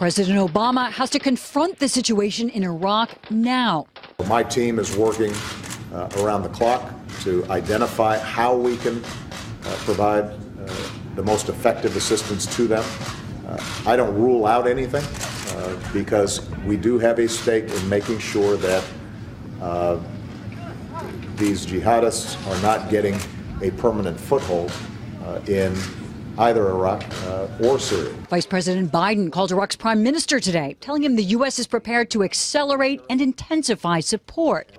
President Obama has to confront the situation in Iraq now. My team is working around the clock to identify how we can provide the most effective assistance to them. I don't rule out anything because we do have a stake in making sure that these jihadists are not getting a permanent foothold in either Iraq or Syria. Vice President Biden called Iraq's prime minister today, telling him the U.S. is prepared to accelerate and intensify support.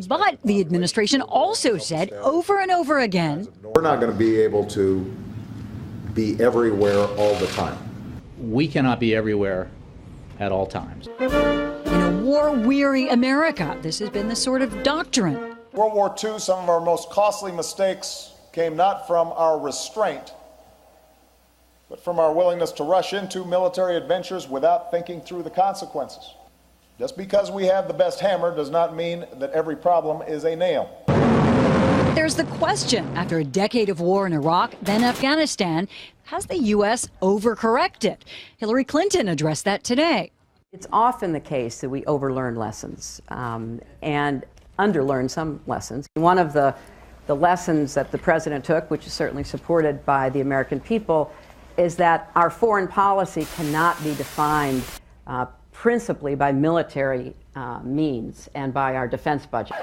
But the administration also said over and over again, we're not going to be able to be everywhere all the time. We cannot be everywhere at all times. In a war-weary America, this has been the sort of doctrine. World War II, some of our most costly mistakes came not from our restraint, but from our willingness to rush into military adventures without thinking through the consequences. Just because we have the best hammer does not mean that every problem is a nail. There's the question, after a decade of war in Iraq, then Afghanistan, has the U.S. overcorrected? Hillary Clinton addressed that today. It's often the case that we overlearn lessons and underlearn some lessons. One of the lessons that the president took, which is certainly supported by the American people, is that our foreign policy cannot be defined principally by military means and by our defense budget.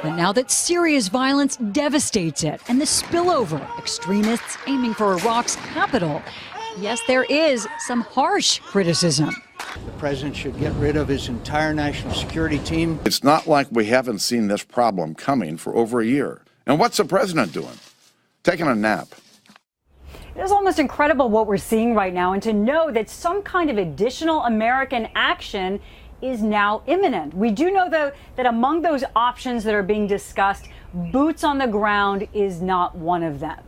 But now that Syria's violence devastates it and the spillover, extremists aiming for Iraq's capital, yes, there is some harsh criticism. The president should get rid of his entire national security team. It's not like we haven't seen this problem coming for over a year. And what's the president doing? Taking a nap. It is almost incredible what we're seeing right now, and to know that some kind of additional American action is now imminent. We do know, though, that among those options that are being discussed, boots on the ground is not one of them.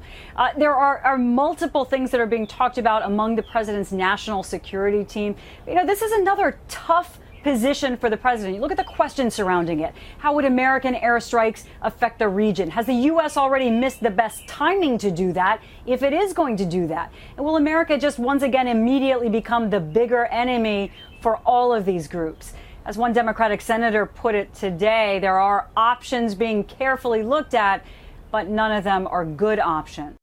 There are multiple things that are being talked about among the president's national security team. You know, this is another tough position for the president. You look at the questions surrounding it. How would American airstrikes affect the region? Has the U.S. already missed the best timing to do that, if it is going to do that? And will America just once again immediately become the bigger enemy for all of these groups? As one Democratic senator put it today, there are options being carefully looked at, but none of them are good options.